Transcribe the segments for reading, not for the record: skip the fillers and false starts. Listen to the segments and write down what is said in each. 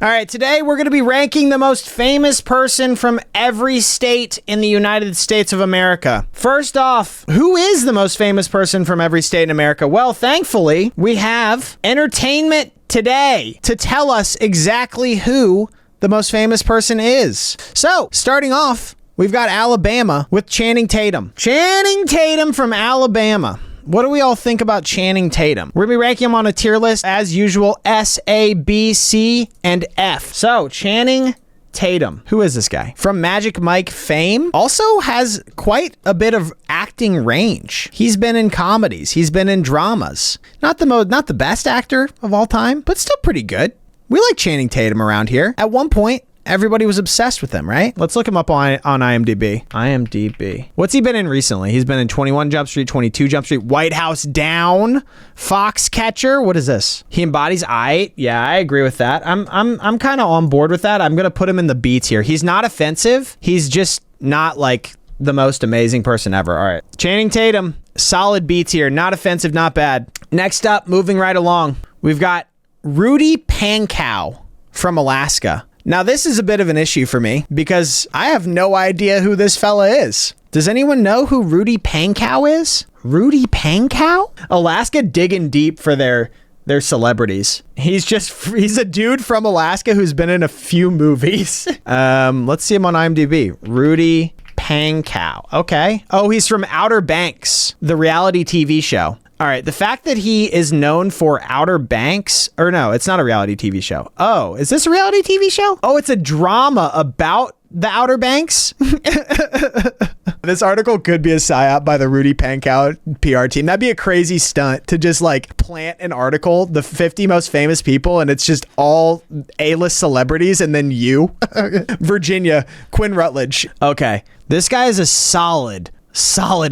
All right, today we're going to be ranking the most famous person from every state in the United States of America. First off, who is the most famous person from every state in America? Well, thankfully, we have Entertainment Today to tell us exactly who the most famous person is. So, starting off, we've got Alabama with Channing Tatum. Channing Tatum from Alabama. What do we all think about Channing Tatum? We're going to be ranking him on a tier list, as usual, S, A, B, C, and F. So, Channing Tatum. Who is this guy? From Magic Mike fame. Also has quite a bit of acting range. He's been in comedies. He's been in dramas. Not the best actor of all time, but still pretty good. We like Channing Tatum around here. At one point, everybody was obsessed with him, right? Let's look him up on IMDb. IMDb. What's he been in recently? He's been in 21 Jump Street, 22 Jump Street, White House Down, Foxcatcher. What is this? He embodies Yeah, I agree with that. I'm kind of on board with that. I'm gonna put him in the B tier. He's not offensive. He's just not like the most amazing person ever. All right, Channing Tatum, solid B tier. Not offensive, not bad. Next up, moving right along, we've got Rudy Pankow from Alaska. Now, this is a bit of an issue for me because I have no idea who this fella is. Does anyone know who Rudy Pankow is? Rudy Pankow? Alaska digging deep for their celebrities. He's a dude from Alaska who's been in a few movies. Let's see him on IMDb. Rudy Pankow. Okay. Oh, he's from Outer Banks, the reality TV show. All right, the fact that he is known for Outer Banks, or no, it's not a reality TV show. Oh, is this a reality TV show? Oh, it's a drama about the Outer Banks? This article could be a psyop by the Rudy Pankow PR team. That'd be a crazy stunt to just like plant an article, the 50 most famous people, and it's just all A-list celebrities, and then you, Virginia, Quinn Rutledge. Okay, this guy is a solid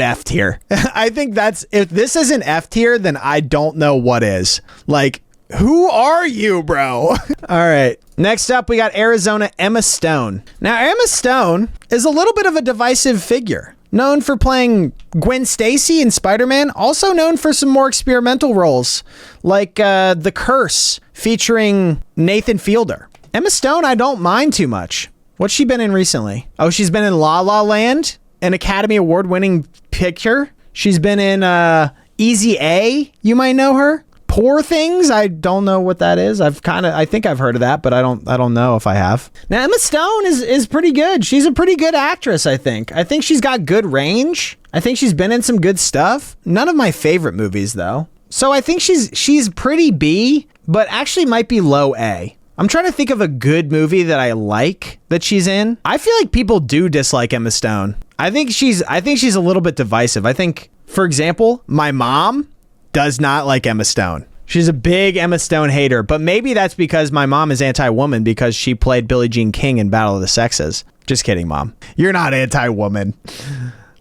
F tier. I think if this is an F tier, then I don't know what is. Like, who are you, bro? All right. Next up, we got Arizona Emma Stone. Now, Emma Stone is a little bit of a divisive figure. Known for playing Gwen Stacy in Spider-Man, also known for some more experimental roles, like The Curse, featuring Nathan Fielder. Emma Stone, I don't mind too much. What's she been in recently? Oh, she's been in La La Land, an Academy Award-winning picture. She's been in Easy A. You might know her. Poor Things. I don't know what that is. I think I've heard of that, but I don't know if I have. Now, Emma Stone is pretty good. She's a pretty good actress, I think. I think she's got good range. I think she's been in some good stuff. None of my favorite movies, though. So I think she's pretty B, but actually might be low A. I'm trying to think of a good movie that I like that she's in. I feel like people do dislike Emma Stone. I think she's a little bit divisive. I think, for example, my mom does not like Emma Stone. She's a big Emma Stone hater, but maybe that's because my mom is anti-woman because she played Billie Jean King in Battle of the Sexes. Just kidding, Mom. You're not anti-woman.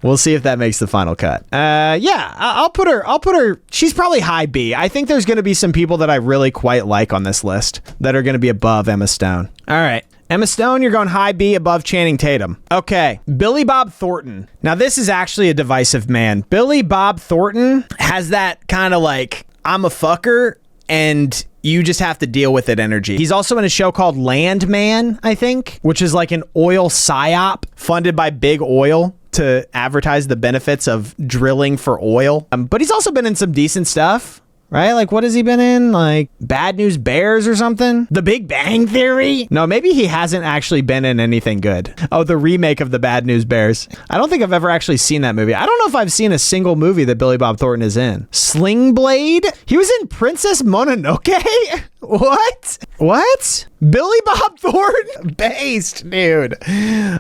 We'll see if that makes the final cut. Yeah, I'll put her, she's probably high B. I think there's going to be some people that I really quite like on this list that are going to be above Emma Stone. All right. Emma Stone, you're going high B above Channing Tatum. Okay, Billy Bob Thornton. Now, this is actually a divisive man. Billy Bob Thornton has that kind of like, I'm a fucker, and you just have to deal with it energy. He's also in a show called Landman, I think, which is like an oil psyop funded by Big Oil to advertise the benefits of drilling for oil. But he's also been in some decent stuff. Right? Like, what has he been in? Like, Bad News Bears or something? The Big Bang Theory? No, maybe he hasn't actually been in anything good. Oh, the remake of the Bad News Bears. I don't think I've ever actually seen that movie. I don't know if I've seen a single movie that Billy Bob Thornton is in. Sling Blade? He was in Princess Mononoke? What? Billy Bob Thornton? Based, dude.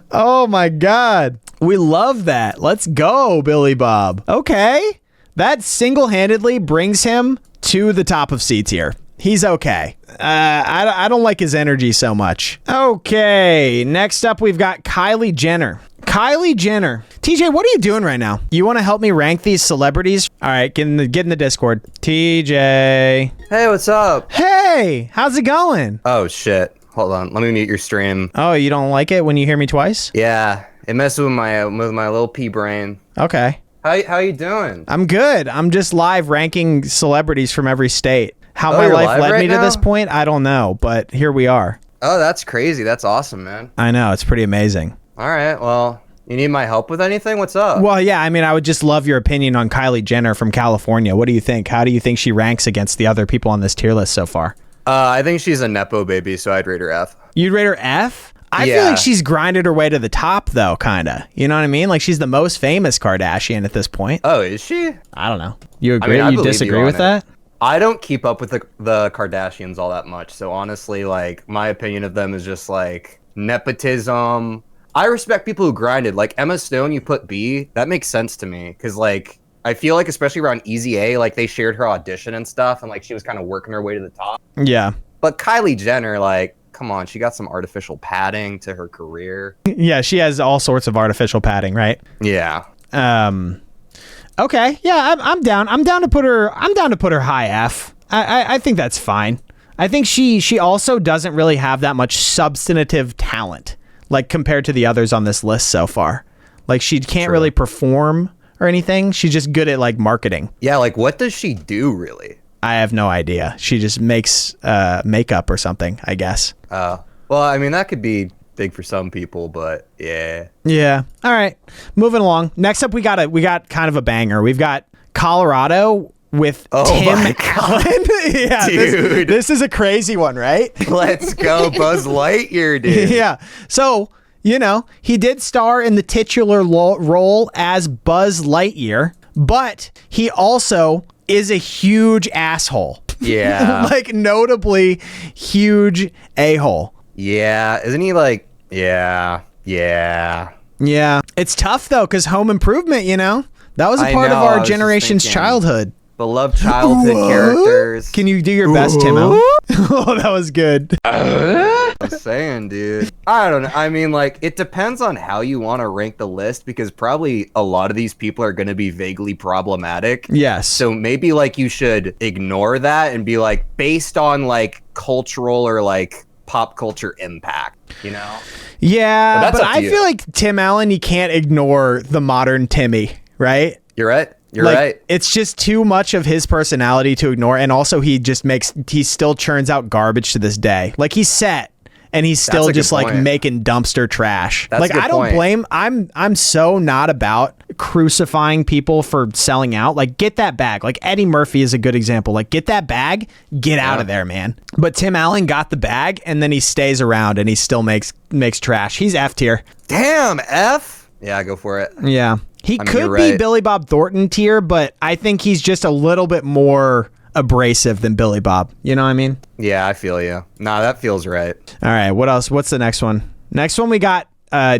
Oh my God. We love that. Let's go, Billy Bob. Okay. That single-handedly brings him to the top of C tier. He's okay. I don't like his energy so much. Okay, next up we've got Kylie Jenner. Kylie Jenner. TJ, what are you doing right now? You want to help me rank these celebrities? All right, get in the Discord. TJ. Hey, what's up? Hey, how's it going? Oh, shit. Hold on. Let me mute your stream. Oh, you don't like it when you hear me twice? Yeah, it messes with my little pea brain. Okay. How you doing? I'm good. I'm just live ranking celebrities from every state. How my life led me to this point, I don't know, but here we are. Oh, that's crazy. That's awesome, man. I know, it's pretty amazing. All right, well, you need my help with anything? What's up? Well, yeah, I mean, I would just love your opinion on Kylie Jenner from California. What do you think? How do you think she ranks against the other people on this tier list so far? I think she's a Nepo baby, so I'd rate her F. You'd rate her F? I feel like she's grinded her way to the top, though, kind of. You know what I mean? Like, she's the most famous Kardashian at this point. Oh, is she? I don't know. You agree? I You disagree with that? I don't keep up with the Kardashians all that much, so honestly, like, my opinion of them is just, like, nepotism. I respect people who grinded. Like, Emma Stone, you put B, that makes sense to me, because, like, I feel like, especially around Easy A, like, they shared her audition and stuff, and, like, she was kind of working her way to the top. Yeah. But Kylie Jenner, like, come on, she got some artificial padding to her career. Yeah, she has all sorts of artificial padding, right? Yeah. Okay. Yeah, I'm down. I'm down to put her high F. I think that's fine. I think she also doesn't really have that much substantive talent, like, compared to the others on this list so far. Like, she can't really perform or anything. She's just good at, like, marketing. Yeah, like, what does she do, really? I have no idea. She just makes makeup or something, I guess. Well, I mean, that could be big for some people, but yeah. Yeah. All right. Moving along. Next up, we got kind of a banger. We've got Colorado with Tim Allen. Yeah, dude. This is a crazy one, right? Let's go Buzz Lightyear, dude. Yeah. So, you know, he did star in the titular role as Buzz Lightyear, but he also is a huge asshole. Yeah. Like, notably huge a-hole. Yeah. Isn't he like, yeah. Yeah. It's tough, though, because Home Improvement, you know, that was a part of our generation's childhood. Beloved childhood characters. Can you do your best, Tim Allen? Oh, that was good. I'm saying, dude. I don't know. I mean, like, it depends on how you want to rank the list, because probably a lot of these people are going to be vaguely problematic. Yes. So maybe, like, you should ignore that and be like, based on, like, cultural or, like, pop culture impact, you know? Yeah, but I feel like Tim Allen, you can't ignore the modern Timmy, right? You're right. You're like, right. It's just too much of his personality to ignore. And also he still churns out garbage to this day. Like, he's set and he's still just like making dumpster trash. That's like, a good I don't point. blame, I'm so not about crucifying people for selling out. Like, get that bag. Like, Eddie Murphy is a good example. Like, get that bag, get out of there, man. But Tim Allen got the bag and then he stays around and he still makes trash. He's F tier. Damn, F? Yeah, go for it. Yeah. He could you're be right. Billy Bob Thornton tier, but I think he's just a little bit more abrasive than Billy Bob. You know what I mean? Yeah, I feel you. Nah, that feels right. All right. What else? What's the next one? Next one, we got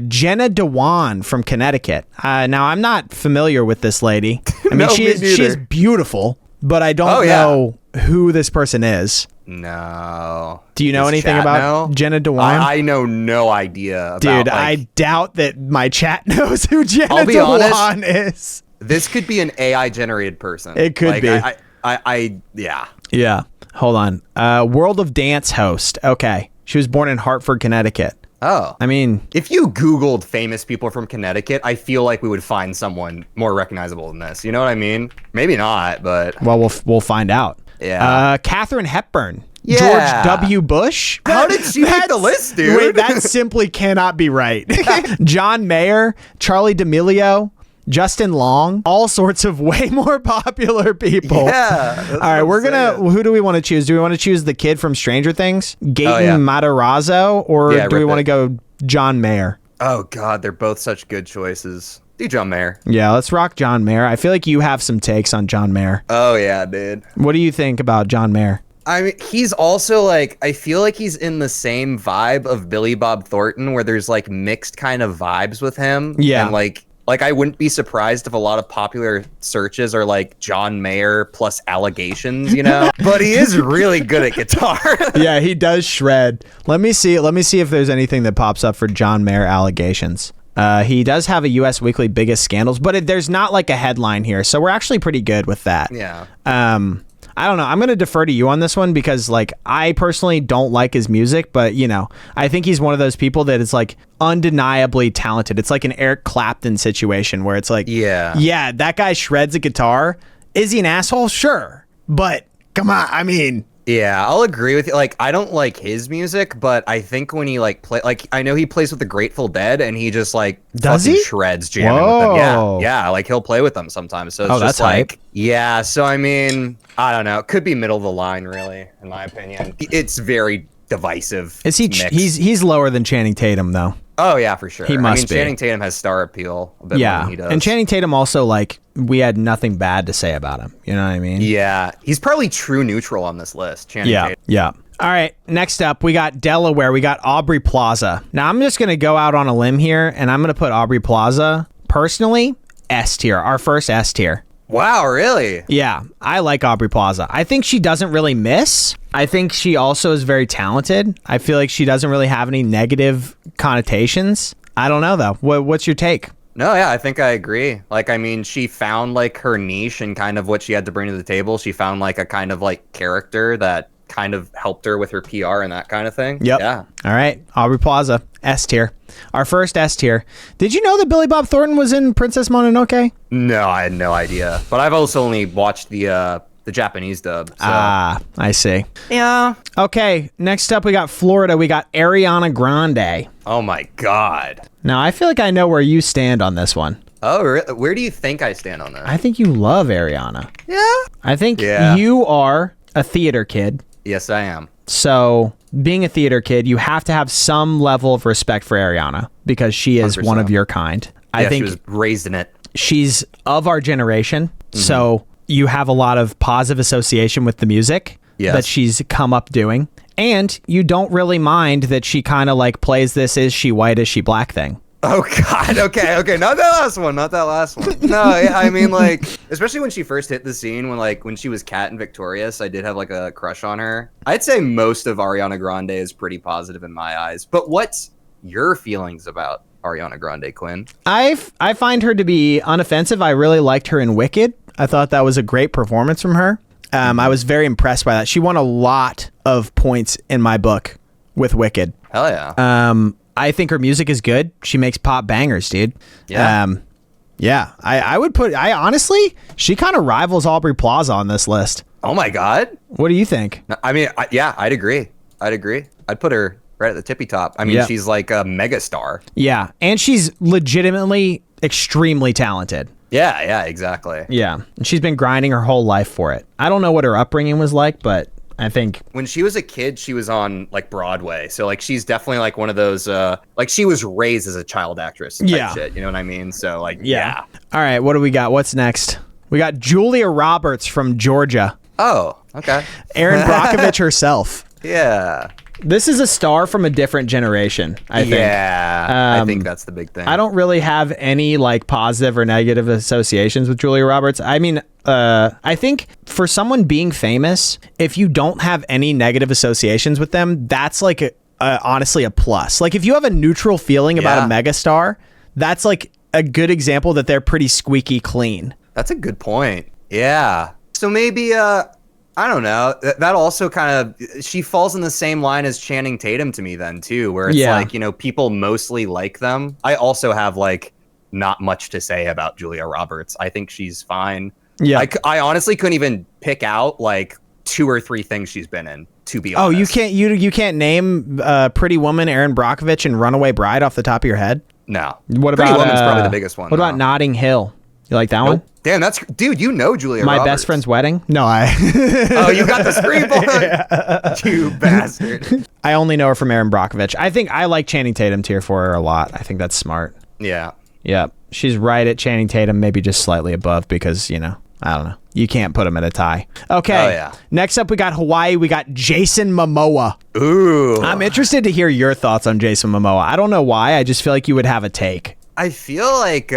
Jenna Dewan from Connecticut. Now, I'm not familiar with this lady. I mean, No, she me is beautiful, but I don't know who this person is. No. Do you know anything about Jenna Dewan? I know no idea. About, Dude, like, I doubt that my chat knows who Jenna I'll be Dewan is. This could be an AI generated person. It could be. Yeah. Yeah. Hold on. World of Dance host. Okay. She was born in Hartford, Connecticut. Oh. I mean, if you Googled famous people from Connecticut, I feel like we would find someone more recognizable than this. You know what I mean? Maybe not, but... Well, we'll find out. Yeah. Katharine Hepburn. Yeah. George W. Bush. How did she make the list, dude? Wait, that simply cannot be right. John Mayer, Charlie D'Amelio, Justin Long, all sorts of way more popular people. Yeah. All right, who do we want to choose? Do we want to choose the kid from Stranger Things, Gaten Matarazzo, or do we want to go John Mayer? Oh, God, they're both such good choices. Do John Mayer. Yeah, let's rock John Mayer. I feel like you have some takes on John Mayer. Oh, yeah, dude. What do you think about John Mayer? I mean, he's also like, I feel like he's in the same vibe of Billy Bob Thornton, where there's like mixed kind of vibes with him. Yeah. And like I wouldn't be surprised if a lot of popular searches are like John Mayer plus allegations, you know? But he is really good at guitar. Yeah, he does shred. Let me see if there's anything that pops up for John Mayer allegations. He does have a U.S. Weekly Biggest Scandals, but there's not like a headline here, so we're actually pretty good with that. Yeah. I don't know. I'm going to defer to you on this one because, like, I personally don't like his music, but, you know, I think he's one of those people that is, like, undeniably talented. It's like an Eric Clapton situation where it's like, yeah, that guy shreds a guitar. Is he an asshole? Sure. But, come on, I mean, Yeah, I'll agree with you. Like, I don't like his music, but I think when he like play, like, I know he plays with the Grateful Dead, and he just like Does fucking he? shreds jamming with them. Whoa. Yeah, like he'll play with them sometimes. So it's Oh, just that's hype. like, yeah. So I mean, I don't know. It could be middle of the line, really, in my opinion. It's very divisive. Is he? mix. He's lower than Channing Tatum though. Oh yeah, for sure. He must be. Channing Tatum has star appeal a bit more than he does. And Channing Tatum also, like, we had nothing bad to say about him. You know what I mean? Yeah, he's probably true neutral on this list. Channing Tatum. Yeah. All right, next up, we got Delaware. We got Aubrey Plaza. Now, I'm just going to go out on a limb here, and I'm going to put Aubrey Plaza, personally, S tier. Our first S tier. Wow, really? Yeah, I like Aubrey Plaza. I think she doesn't really miss. I think she also is very talented. I feel like she doesn't really have any negative connotations. I don't know, though. What's your take? No, yeah, I think I agree. Like, I mean, she found, like, her niche and kind of what she had to bring to the table. She found, like, a kind of, like, character that kind of helped her with her PR and that kind of thing. Yep. Yeah. All right, Aubrey Plaza, S tier. Our first S tier. Did you know that Billy Bob Thornton was in Princess Mononoke? No, I had no idea. But I've also only watched the Japanese dub. So. Ah, I see. Yeah. Okay, next up we got Florida. We got Ariana Grande. Oh, my God. Now, I feel like I know where you stand on this one. Oh, where do you think I stand on that? I think you love Ariana. Yeah. I think Yeah. you are a theater kid. Yes, I am. So, being a theater kid, you have to have some level of respect for Ariana because she is 100%. one of your kind. I Yeah, think she was raised in it. she's of our generation. So, you have a lot of positive association with the music Yes. that she's come up doing. And you don't really mind that she kind of like plays this is she white, is she black thing. Oh God. Okay. Not that last one. No, yeah, I mean, like, especially when she first hit the scene, when she was Kat and Victorious, I did have like a crush on her. I'd say most of Ariana Grande is pretty positive in my eyes. But what's your feelings about Ariana Grande, Quinn? I find her to be unoffensive. I really liked her in Wicked. I thought that was a great performance from her. I was very impressed by that. She won a lot of points in my book with Wicked. Hell yeah. I think her music is good. She makes pop bangers, dude. Yeah. I would put, honestly, she kind of rivals Aubrey Plaza on this list. Oh my God. What do you think? I mean, yeah, I'd agree. I'd put her right at the tippy top. I mean, Yeah. she's like a megastar. Yeah. And she's legitimately extremely talented. Yeah, exactly. Yeah. And she's been grinding her whole life for it. I don't know what her upbringing was like, but I think When she was a kid, she was on like Broadway. So like she's definitely like one of those like she was raised as a child actress type Yeah. shit. You know what I mean? So like yeah. All right, what do we got? What's next? We got Julia Roberts from Georgia. Oh, okay. Erin Brockovich herself. Yeah. This is a star from a different generation, I think. Yeah. I think that's the big thing. I don't really have any like positive or negative associations with Julia Roberts. I mean, I think for someone being famous, if you don't have any negative associations with them, that's like honestly a plus. Like if you have a neutral feeling about a megastar, that's like a good example that they're pretty squeaky clean. That's a good point. Yeah. So maybe I don't know. That also kind of, she falls in the same line as Channing Tatum to me then too, where it's like, you know, people mostly like them. I also have like not much to say about Julia Roberts. I think she's fine. Yeah. I honestly couldn't even pick out like 2 or 3 things she's been in, to be honest. Oh, you can't name Pretty Woman, Erin Brockovich, and Runaway Bride off the top of your head? No. What Pretty about Woman's probably the biggest one. What about Notting Hill? You like that one? Damn, dude, you know Julia My Roberts. Best Friend's Wedding? No, Oh, you got the screenplay? You bastard. I only know her from Erin Brockovich. I think I like Channing Tatum tier for her a lot. I think that's smart. Yeah. Yeah. She's right at Channing Tatum, maybe just slightly above because, you know, I don't know. You can't put them at a tie. Okay. Oh, yeah. Next up, we got Hawaii. We got Jason Momoa. Ooh. I'm interested to hear your thoughts on Jason Momoa. I don't know why. I just feel like you would have a take. I feel like,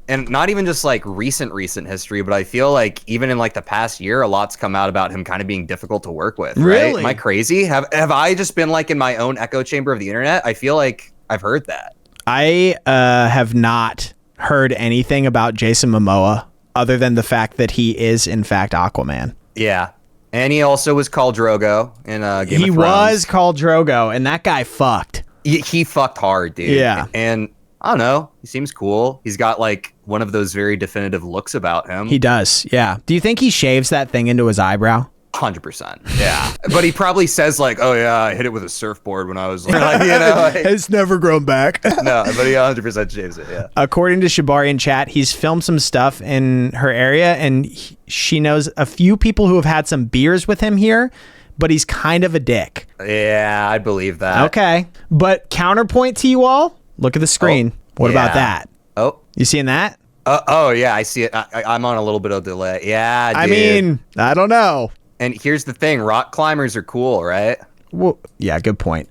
and not even just like recent history, but I feel like even in like the past year, a lot's come out about him kind of being difficult to work with. Right? Really? Am I crazy? Have I just been like in my own echo chamber of the internet? I feel like I've heard that. I have not heard anything about Jason Momoa other than the fact that he is, in fact, Aquaman. Yeah. And he also was Khal Drogo in Game of Thrones. He was called Drogo, and that guy fucked. He fucked hard, dude. Yeah. And I don't know. He seems cool. He's got like one of those very definitive looks about him. He does, yeah. Do you think he shaves that thing into his eyebrow? 100%. Yeah. But he probably says like, oh yeah, I hit it with a surfboard when I was like, you know. Like, it's never grown back. No, but he 100% shaves it, yeah. According to Shibari in chat, he's filmed some stuff in her area, and she knows a few people who have had some beers with him here, but he's kind of a dick. Yeah, I believe that. Okay. But counterpoint to you all, look at the screen. What about that? Oh. You seeing that? Oh, yeah, I see it. I'm on a little bit of delay. Yeah, dude. I mean, I don't know. And here's the thing, rock climbers are cool, right? Well, yeah, good point.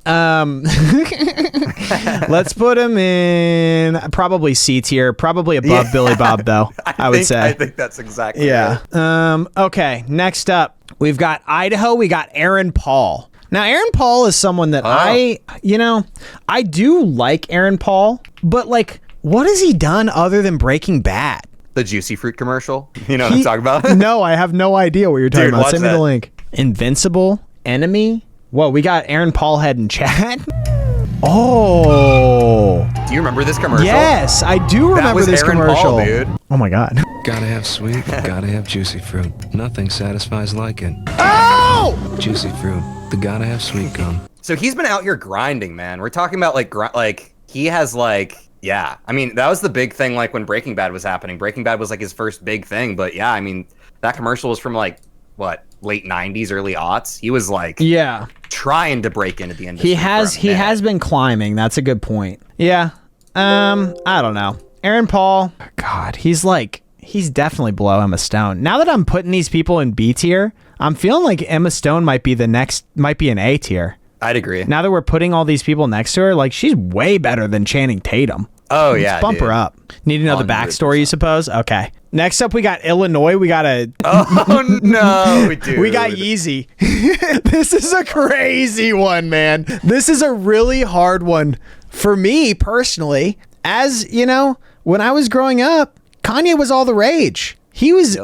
Let's put him in probably C tier, probably above Billy Bob, though, I would say. I think that's exactly right. Okay, next up, we've got Idaho, we got Aaron Paul. Now, Aaron Paul is someone that I do like Aaron Paul, but like, what has he done other than Breaking Bad? The Juicy Fruit commercial? You know what I'm talking about? No, I have no idea what you're talking about. Send me the that. link. Invincible? Enemy? Whoa, we got Aaron Paul head in chat. Oh. Do you remember this commercial? Yes, I do remember this Aaron commercial. Paul, dude. Oh my God. Gotta have sweet, gotta have juicy fruit. Nothing satisfies like it. Oh! Juicy fruit, the gotta have sweet gum. So he's been out here grinding, man. We're talking about like he has like, yeah. I mean, that was the big thing like when Breaking Bad was happening. Breaking Bad was like his first big thing, but yeah, I mean, that commercial was from like, what, late 90s, early aughts? He was like trying to break into the industry. He has been climbing. That's a good point. Yeah. I don't know. Aaron Paul, God, he's definitely below Emma Stone. Now that I'm putting these people in B tier, I'm feeling like Emma Stone might be an A tier. I'd agree. Now that we're putting all these people next to her, like, she's way better than Channing Tatum. Oh, yeah, Let's bump her up. Need to know the backstory, you suppose? Okay. Next up, we got Illinois. We got Oh, no, dude. We got Yeezy. This is a crazy one, man. This is a really hard one for me, personally. As, you know, when I was growing up, Kanye was all the rage. He was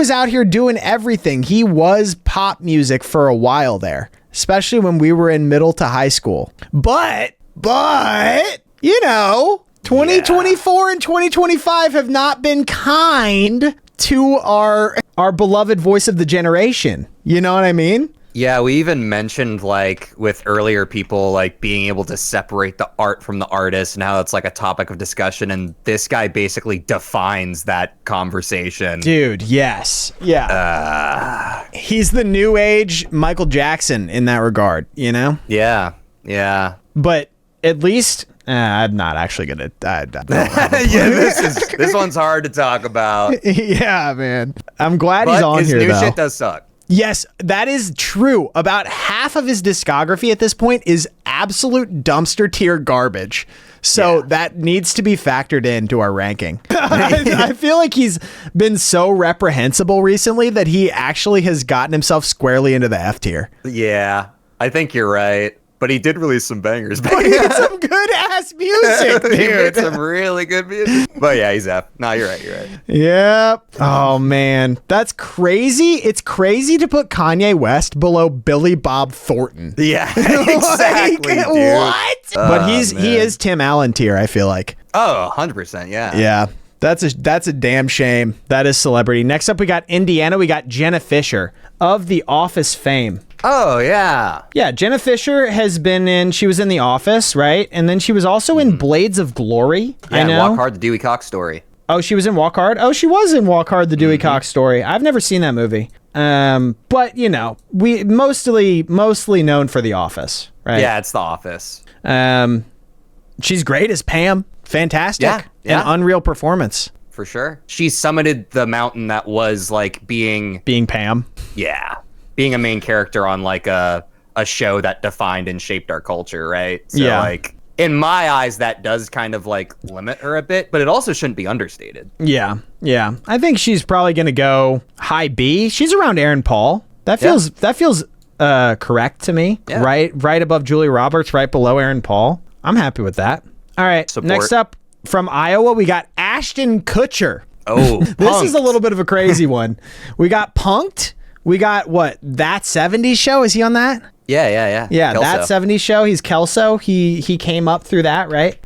out here doing everything. He was pop music for a while there, especially when we were in middle to high school. But, you know, 2024 and 2025 have not been kind to our beloved voice of the generation. You know what I mean? Yeah, we even mentioned, like, with earlier people, like, being able to separate the art from the artist and how that's, like, a topic of discussion, and this guy basically defines that conversation. Dude, yes. Yeah. He's the new age Michael Jackson in that regard, you know? Yeah. But at least... I'm not actually going to... Yeah, this one's hard to talk about. Yeah, man. I'm glad he's on here, though. His new shit does suck. Yes, that is true. About half of his discography at this point is absolute dumpster tier garbage. So that needs to be factored into our ranking. I feel like he's been so reprehensible recently that he actually has gotten himself squarely into the F tier. Yeah, I think you're right. But he did release some bangers. But he had some good ass music, dude. He made some really good music. But yeah, he's F. No, you're right. Yep. Oh, man. That's crazy. It's crazy to put Kanye West below Billy Bob Thornton. Yeah, exactly, like, dude. What? But he is Tim Allen tier, I feel like. Oh, 100%, yeah. Yeah. That's a damn shame. That is celebrity. Next up, we got Indiana. We got Jenna Fischer of The Office fame. Oh, yeah. Yeah, Jenna Fischer she was in The Office, right? And then she was also in Blades of Glory. Yeah, I know. Walk Hard, the Dewey Cox story. Oh, she was in Walk Hard? Oh, she was in Walk Hard, the Dewey Cox story. I've never seen that movie. But, you know, we mostly known for The Office, right? Yeah, it's The Office. She's great as Pam. Fantastic. Yeah. An unreal performance. For sure. She summited the mountain that was, like, being Pam. Yeah. Being a main character on, like, a show that defined and shaped our culture, right? So, like, in my eyes, that does kind of, like, limit her a bit, but it also shouldn't be understated. Yeah. I think she's probably going to go high B. She's around Aaron Paul. That feels correct to me. Yeah. Right above Julia Roberts, right below Aaron Paul. I'm happy with that. All right. Support. Next up from Iowa, we got Ashton Kutcher. Oh, This is a little bit of a crazy one. We got Punked. We got That 70s Show. Is he on that? Yeah. Yeah, Kelso. That 70s Show. He's Kelso. He came up through that, right?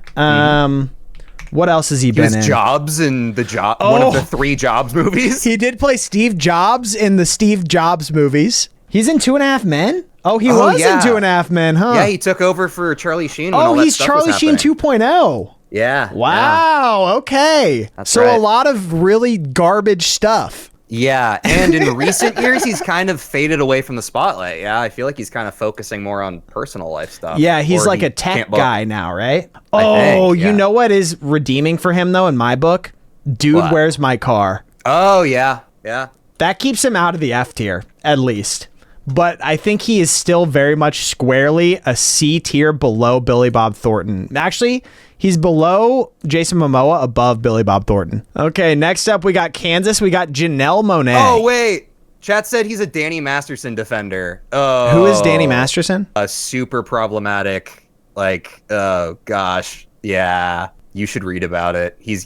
What else has he been in? He was Jobs in one of the 3 Jobs movies. He did play Steve Jobs in the Steve Jobs movies. He's in 2.5 Men? Oh, he was in 2.5 Men, huh? Yeah, he took over for Charlie Sheen when all that he's stuff Charlie was Sheen happening. 2.0. Yeah. Wow, okay. That's so right. a lot of really garbage stuff. Yeah, and in recent years, he's kind of faded away from the spotlight. Yeah, I feel like he's kind of focusing more on personal life stuff. Yeah, he's Or like he a tech can't book. guy now, right? I think, You yeah. know what is redeeming for him, though, in my book? Dude, What? Where's My Car? Oh, yeah. Yeah. That keeps him out of the F tier, at least. But I think he is still very much squarely a C tier below Billy Bob Thornton. Actually, he's below Jason Momoa, above Billy Bob Thornton. Okay, next up we got Kansas. We got Janelle Monae. Oh, wait. Chat said he's a Danny Masterson defender. Oh. Who is Danny Masterson? A super problematic, like, oh, gosh. Yeah. You should read about it. He's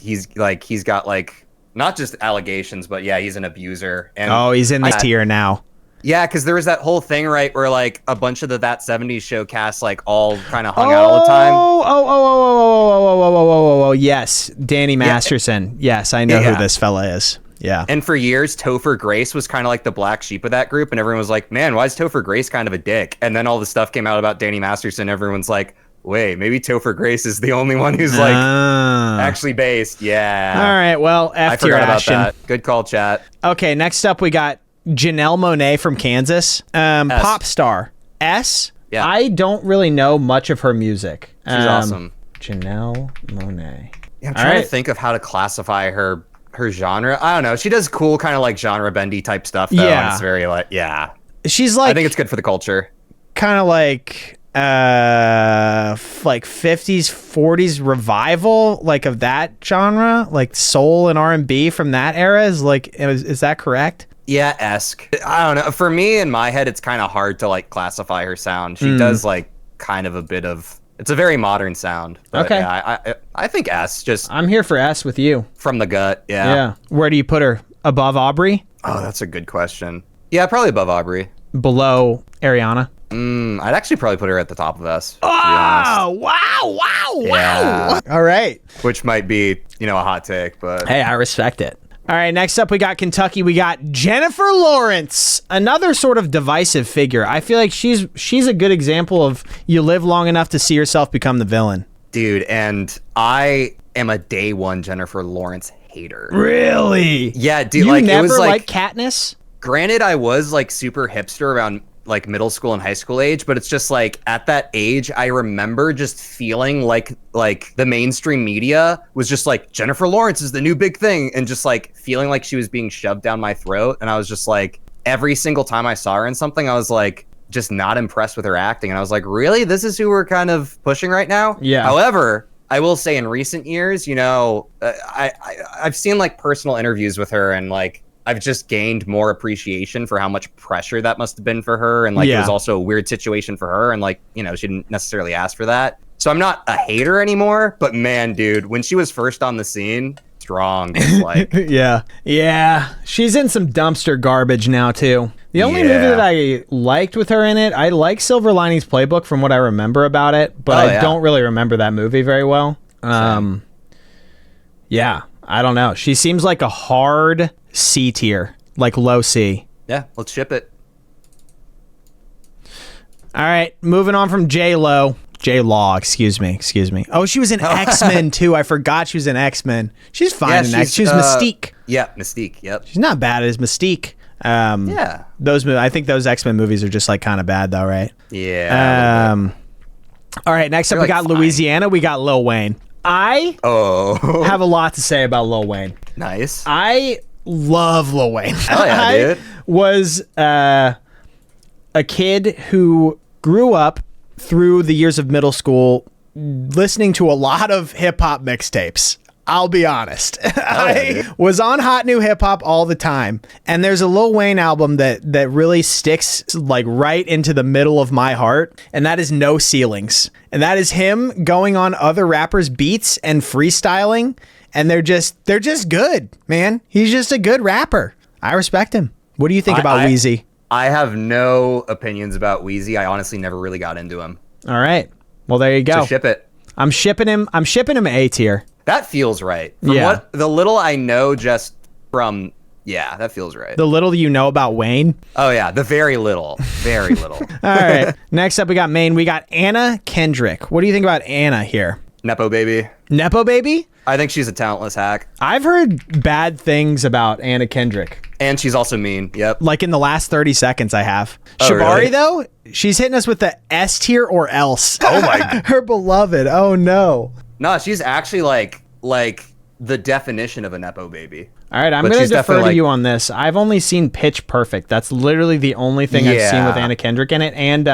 got, like, not just allegations, but yeah, he's an abuser. And Oh, he's in this tier now. Yeah, because there was that whole thing, right, where like a bunch of the That 70s show cast like all kind of hung out all the time. Oh, yes. Danny Masterson. Yes, I know who this fella is. Yeah. And for years, Topher Grace was kind of like the black sheep of that group, and everyone was like, man, why is Topher Grace kind of a dick? And then all the stuff came out about Danny Masterson, everyone's like, wait, maybe Topher Grace is the only one who's like actually based. Yeah. All right, well, I F tier forgot about Ashton. that. Good call, chat. Okay, next up we got Janelle Monae from Kansas. Pop star. S. Yeah. I don't really know much of her music. She's awesome. Janelle Monae. Yeah, I'm trying to think of how to classify her genre. I don't know. She does cool kind of like genre bendy type stuff though. Yeah. And it's very like, yeah. She's like, I think it's good for the culture. kind of like 50s 40s revival, like of that genre, like soul and R&B from that era. Is that correct? Yeah, esque. I don't know. For me, in my head, it's kind of hard to like classify her sound. She does like kind of a bit of. It's a very modern sound. But Okay. Yeah, I think S, just I'm here for S with you. from the gut. Yeah. Yeah. Where do you put her? Above Aubrey? Oh, that's a good question. Yeah, probably above Aubrey. Below Ariana? I'd actually probably put her at the top of S. To be honest. Oh, wow. Yeah. All right. Which might be, a hot take, but Hey, I respect it. All right, next up we got Kentucky. We got Jennifer Lawrence, another sort of divisive figure. I feel like she's a good example of you live long enough to see yourself become the villain. dude, and I am a day one Jennifer Lawrence hater. Really? Yeah, dude. You like never it was like Katniss? Granted, I was like super hipster around like middle school and high school age, but it's just like at that age, I remember just feeling like the mainstream media was just like Jennifer Lawrence is the new big thing, and just like feeling like she was being shoved down my throat. And I was just like, every single time I saw her in something, I was like, just not impressed with her acting. And I was like, really? This is who we're kind of pushing right now? Yeah. However, I will say in recent years, I've seen like personal interviews with her, and like I've just gained more appreciation for how much pressure that must have been for her. And like, it was also a weird situation for her. And like, she didn't necessarily ask for that. So I'm not a hater anymore, but man, dude, when she was first on the scene, strong. Like, Yeah. She's in some dumpster garbage now too. The only movie that I liked with her in it, I like Silver Linings Playbook from what I remember about it, but I don't really remember that movie very well. Yeah, I don't know. She seems like a hard C tier, like low C. yeah, let's ship it. All right, moving on from J-Lo. J-Law, excuse me. Oh, she was in X-Men too. I forgot she was in X-Men. She's fine in X. She was Mystique. Yeah, Mystique. Yep. She's not bad as Mystique. Yeah. I think those X-Men movies are just like kind of bad though, right? Yeah. All right, next up we got Louisiana. We got Lil Wayne. I have a lot to say about Lil Wayne. Nice. I love Lil Wayne. Oh yeah, I dude. was a kid who grew up through the years of middle school listening to a lot of hip-hop mixtapes. I'll be honest. I was on Hot New Hip Hop all the time. And there's a Lil Wayne album that really sticks like right into the middle of my heart. And that is No Ceilings. And that is him going on other rappers' beats and freestyling. And they're just good, man. He's just a good rapper. I respect him. What do you think about Wheezy? I have no opinions about Wheezy. I honestly never really got into him. All right. Well, there you go. So ship it. I'm shipping him A tier. That feels right. From Yeah. what the little I know just from Yeah, that feels right. The little you know about Wayne. Oh yeah, the very little. Very little. All right. Next up, we got Maine. We got Anna Kendrick. What do you think about Anna here? Nepo baby. Nepo baby? I think she's a talentless hack. I've heard bad things about Anna Kendrick. And she's also mean. Yep. Like in the last 30 seconds I have. Oh, Shabari, really? though, she's hitting us with the S tier or else. Oh my God. Her beloved. Oh, no. No, she's actually like the definition of a Nepo baby. All right, I'm But going to she's defer to definitely, you on this. I've only seen Pitch Perfect. That's literally the only thing I've seen with Yeah. Anna Kendrick in it. And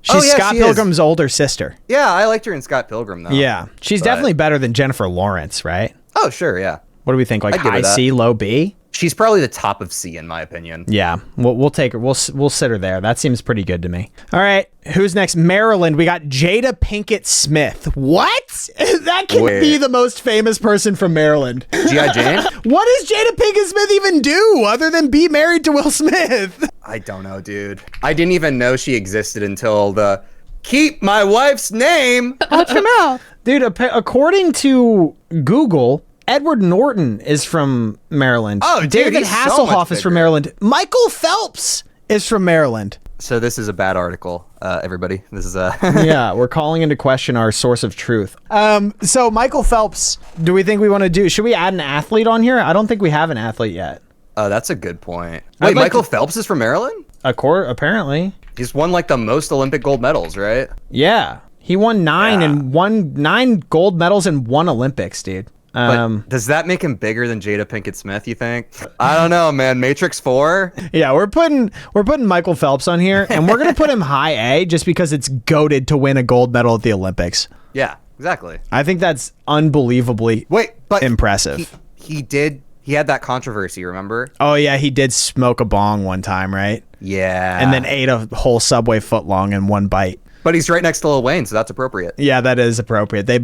she's Oh, yeah, Scott she is. Pilgrim's older sister. Yeah, I liked her in Scott Pilgrim though. Yeah. She's But- definitely better than Jennifer Lawrence, right? Oh, sure, yeah. What do we think? Like I'd give her high that. C, low B? She's probably the top of C in my opinion. Yeah, we'll take her. We'll sit her there. That seems pretty good to me. All right, who's next? Maryland. We got Jada Pinkett Smith. What? That can Wait. be the most famous person from Maryland. G.I. Jane? What does Jada Pinkett Smith even do other than be married to Will Smith? I don't know, dude. I didn't even know she existed until the keep my wife's name out your mouth. Dude, according to Google, Edward Norton is from Maryland. Oh, dude, David he's so Hasselhoff much is from bigger. Maryland. Michael Phelps is from Maryland. So this is a bad article, everybody. This is a Yeah, we're calling into question our source of truth. So Michael Phelps, do we think we want to do? Should we add an athlete on here? I don't think we have an athlete yet. Oh, that's a good point. I'd Wait, like Michael to- Phelps is from Maryland? Apparently. He's won like the most Olympic gold medals, right? Yeah, he won nine Yeah. and won 9 gold medals and 1 Olympics, dude. But does that make him bigger than Jada Pinkett Smith, you think? I don't know, man. Matrix 4? Yeah, we're putting Michael Phelps on here, and we're gonna put him high A just because it's goated to win a gold medal at the Olympics. Yeah, exactly. I think that's unbelievably But impressive. He had that controversy, remember? Oh yeah, he did smoke a bong one time, right? Yeah. And then ate a whole Subway footlong in one bite. But he's right next to Lil Wayne, so that's appropriate. Yeah, that is appropriate. They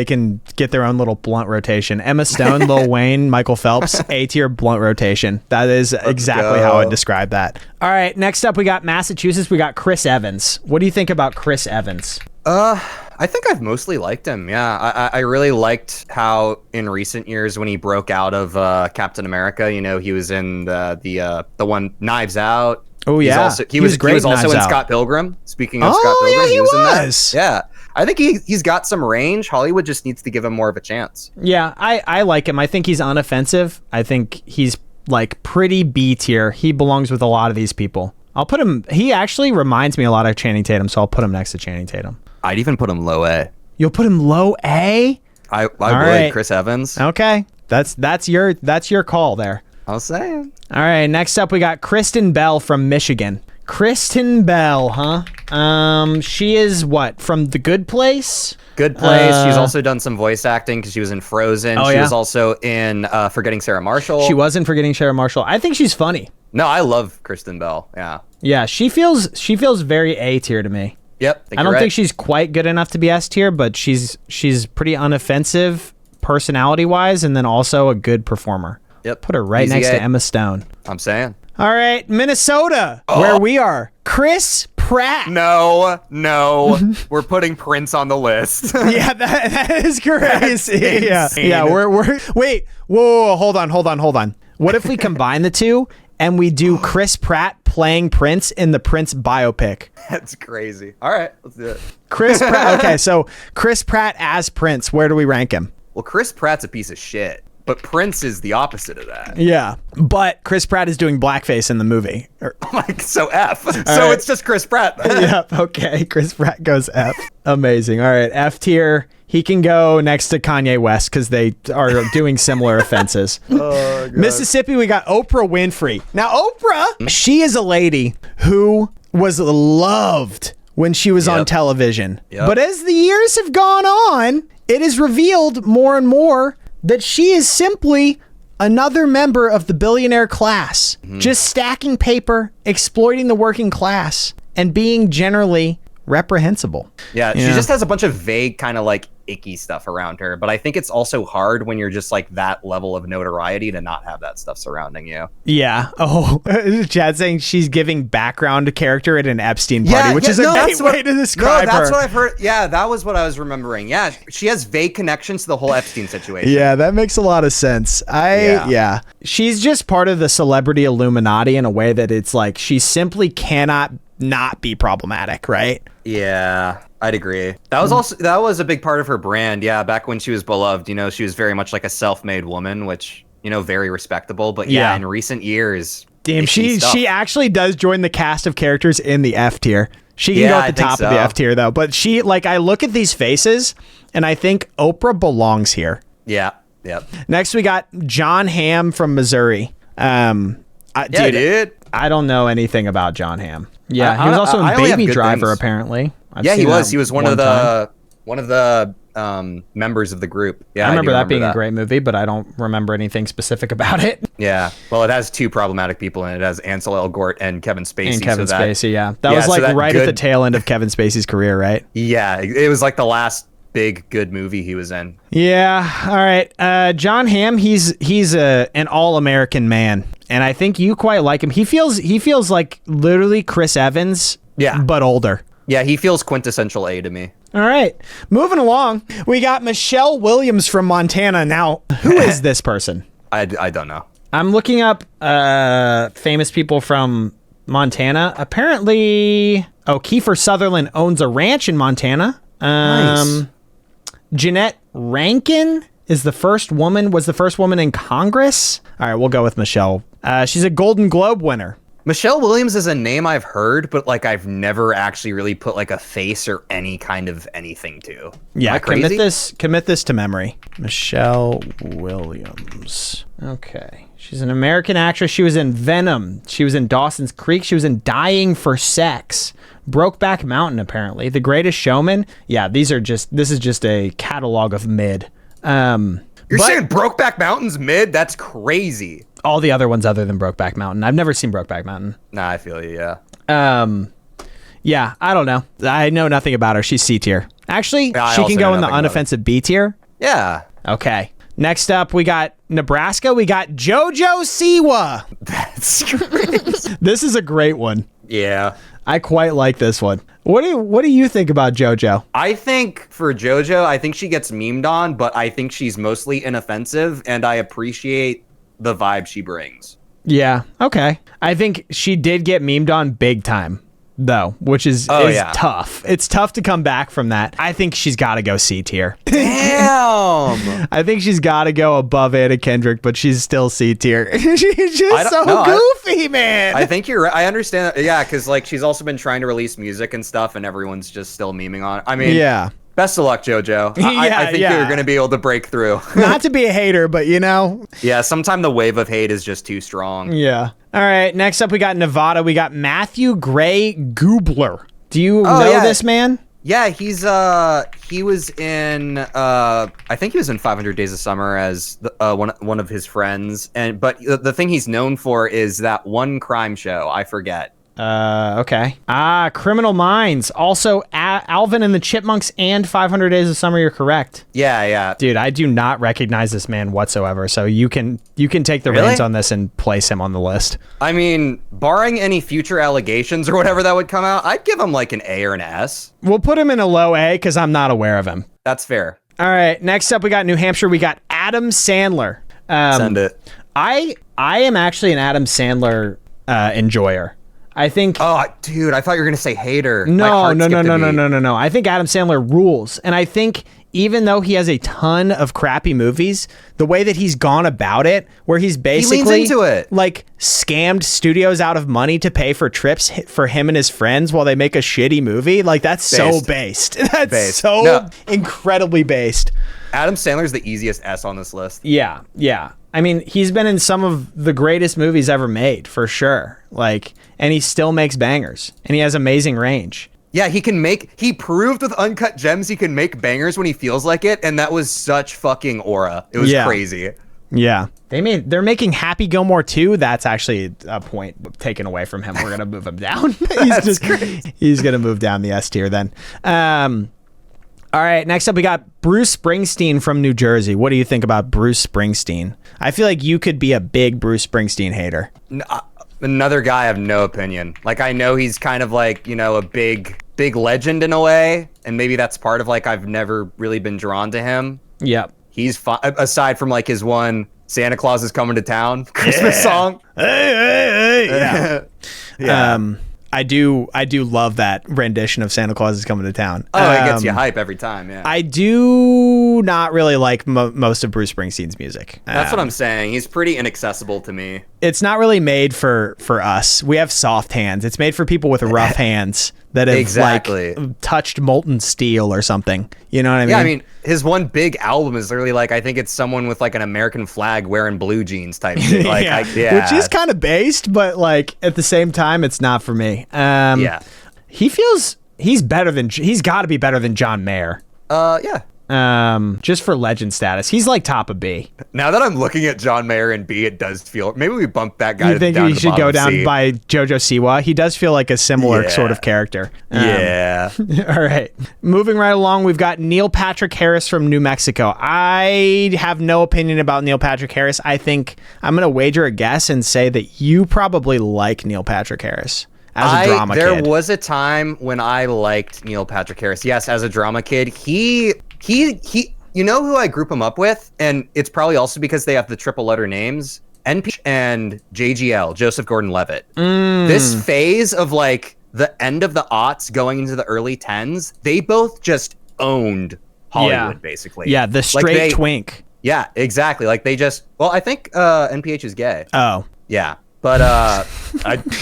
can get their own little blunt rotation. Emma Stone, Lil Wayne, Michael Phelps, A tier blunt rotation. That is exactly how I describe that. All right, next up we got Massachusetts. We got Chris Evans. What do you think about Chris Evans? I think I've mostly liked him. Yeah, I really liked how in recent years when he broke out of Captain America, you know, he was in the one Knives Out. Oh yeah, He was great. He was also Knives in Out. Scott Pilgrim. Speaking of Oh, Scott Pilgrim, yeah, he was in that. was. Yeah, I think he's got some range. Hollywood just needs to give him more of a chance. Yeah, I like him. I think he's unoffensive. I think he's like pretty B tier. He belongs with a lot of these people. I'll put him. He actually reminds me a lot of Channing Tatum, so I'll put him next to Channing Tatum. I'd even put him low A. You'll put him low A? I would. right. Chris Evans. Okay, that's your call there. I was saying. All right, next up we got Kristen Bell from Michigan. Kristen Bell, huh? She is what, from The Good Place? Good Place. She's also done some voice acting because she was in Frozen. Oh, She yeah? was also in Forgetting Sarah Marshall. She wasn't Forgetting Sarah Marshall. I think she's funny. No, I love Kristen Bell. Yeah. Yeah, she feels very A tier to me. Yep. I don't think she's quite good enough to be S tier, but she's pretty unoffensive personality wise, and then also a good performer. Yep. Put her right Easy next A. to Emma Stone. I'm saying. All right, Minnesota, where we are. Chris Pratt. No. We're putting Prince on the list. Yeah, that is crazy. Yeah, insane. yeah. We're wait. Whoa, hold on. What if we combine the two and we do Chris Pratt playing Prince in the Prince biopic? That's crazy. All right, let's do it. Chris Pratt. Okay, so Chris Pratt as Prince. Where do we rank him? Well, Chris Pratt's a piece of shit, but Prince is the opposite of that. Yeah, but Chris Pratt is doing blackface in the movie. Like, so F. So right. it's just Chris Pratt. Yep. Okay. Chris Pratt goes F. Amazing. All right. F tier. He can go next to Kanye West because they are doing similar offenses. Oh, God. Mississippi, we got Oprah Winfrey. Now, Oprah, she is a lady who was loved when she was on Yep. television. Yep. But as the years have gone on, it is revealed more and more that she is simply another member of the billionaire class, just stacking paper, exploiting the working class, and being generally reprehensible. Yeah, she just has a bunch of vague kind of like icky stuff around her, but I think it's also hard when you're just like that level of notoriety to not have that stuff surrounding you. Yeah. Oh, Chad saying she's giving background character at an Epstein party, which is a great way to describe her. That's what I've heard. Yeah, that was what I was remembering. Yeah, she has vague connections to the whole Epstein situation. Yeah, that makes a lot of sense. Yeah. She's just part of the celebrity Illuminati in a way that it's like she simply cannot not be problematic, right? Yeah, I'd agree. That was a big part of her brand. Yeah, back when she was beloved, you know, she was very much like a self-made woman, which, you know, very respectable. But yeah, in recent years, damn, she actually does join the cast of characters in the F tier. She can go at the top of the F tier though. But she, like, I look at these faces and I think Oprah belongs here. Yeah. Yep. Next we got Jon Hamm from Missouri. Dude, I don't know anything about Jon Hamm. Yeah, he was also in Baby Driver, apparently. He was. He was one of the members of the group. Yeah, I remember that being a great movie, but I don't remember anything specific about it. Yeah, well, it has two problematic people in it. It has Ansel Elgort and Kevin Spacey. Spacey, yeah. That was like right at the tail end of Kevin Spacey's career, right? Yeah, it was like the last big good movie he was in. Yeah. All right. Jon Hamm, he's an all-American man, and I think you quite like him. He feels like literally Chris Evans, but older. Yeah, he feels quintessential A to me. All right. Moving along, we got Michelle Williams from Montana. Now, who is this person? I don't know. I'm looking up famous people from Montana. Apparently, Kiefer Sutherland owns a ranch in Montana. Nice. Jeanette Rankin was the first woman in Congress. All right, we'll go with Michelle. She's a Golden Globe winner. Michelle Williams is a name I've heard, but like I've never actually really put like a face or any kind of anything to. Yeah, commit this to memory. Michelle Williams. Okay. She's an American actress. She was in Venom. She was in Dawson's Creek. She was in Dying for Sex. Brokeback Mountain, apparently. The Greatest Showman. Yeah, this is just a catalog of mid. You're saying Brokeback Mountain's mid? That's crazy. All the other ones other than Brokeback Mountain. I've never seen Brokeback Mountain. Nah, I feel you, yeah. Yeah, I don't know. I know nothing about her. She's C tier. Actually, she can go in the unoffensive B tier. Yeah. Okay. Next up, we got Nebraska. We got JoJo Siwa. That's great. This is a great one. Yeah. I quite like this one. What do you think about JoJo? I think for JoJo, I think she gets memed on, but I think she's mostly inoffensive, and I appreciate the vibe she brings. Yeah, okay. I think she did get memed on big time, though, which is tough. It's tough to come back from that. I think she's got to go C tier. Damn! I think she's got to go above Anna Kendrick, but she's still C tier. She's just goofy, man. I think you're right. I understand that. Yeah, because like she's also been trying to release music and stuff, and everyone's just still memeing on it. I mean, yeah. Best of luck, JoJo. I think you're going to be able to break through. Not to be a hater, but you know. Yeah, sometimes the wave of hate is just too strong. Yeah. All right, next up we got Nevada. We got Matthew Gray Gubler. Do you know this man? Yeah, he was in I think he was in 500 Days of Summer as one of his friends, but the thing he's known for is that one crime show. I forget. Okay. Criminal Minds. Also, Alvin and the Chipmunks and 500 Days of Summer. You're correct. Yeah. Dude, I do not recognize this man whatsoever. So you can take the reins on this and place him on the list. I mean, barring any future allegations or whatever that would come out, I'd give him like an A or an S. We'll put him in a low A because I'm not aware of him. That's fair. All right. Next up, we got New Hampshire. We got Adam Sandler. Send it. I am actually an Adam Sandler enjoyer. I think. Oh, dude, I thought you were gonna say hater. No. I think Adam Sandler rules, and I think even though he has a ton of crappy movies, the way that he's gone about it, where he's basically he leans into it. Like scammed studios out of money to pay for trips for him and his friends while they make a shitty movie, like that's so based. That's so incredibly based. Adam Sandler's the easiest S on this list. Yeah. I mean, he's been in some of the greatest movies ever made, for sure. Like, and he still makes bangers, and he has amazing range. Yeah, he proved with Uncut Gems he can make bangers when he feels like it, and that was such fucking aura. It was crazy. Yeah. They're making Happy Gilmore 2. That's actually a point taken away from him. We're gonna move him down. He's gonna move down the S tier then. All right, next up we got Bruce Springsteen from New Jersey. What do you think about Bruce Springsteen? I feel like you could be a big Bruce Springsteen hater. Another guy I have no opinion. Like, I know he's kind of like, you know, a big legend in a way, and maybe that's part of like I've never really been drawn to him. Yep. He's aside from like his one Santa Claus is Coming to Town Christmas song. Hey. Yeah. Yeah. I do love that rendition of Santa Claus is Coming to Town. Oh, it gets you hype every time, yeah. I do not really like most of Bruce Springsteen's music. That's what I'm saying. He's pretty inaccessible to me. It's not really made for us. We have soft hands. It's made for people with rough hands that have like touched molten steel or something. You know what I mean? Yeah, I mean, his one big album is literally like, I think it's someone with like an American flag wearing blue jeans type shit. Like, Which is kind of based, but like at the same time, it's not for me. Yeah. He's got to be better than John Mayer. Yeah. Just for legend status. He's like top of B. Now that I'm looking at John Mayer and B, it does feel, maybe we bump that guy You think down he to the should go bottom down C. by Jojo Siwa? He does feel like a similar sort of character. Yeah. All right. Moving right along, we've got Neil Patrick Harris from New Mexico. I have no opinion about Neil Patrick Harris. I think I'm going to wager a guess and say that you probably like Neil Patrick Harris as a drama kid. There was a time when I liked Neil Patrick Harris. Yes, as a drama kid. He you know who I group him up with? And it's probably also because they have the triple letter names. NP and JGL, Joseph Gordon-Levitt. This phase of like the end of the aughts going into the early 10s, they both just owned Hollywood, basically. Yeah, the straight twink. Yeah, exactly. Like they just, well, I think NPH is gay. Oh. Yeah. But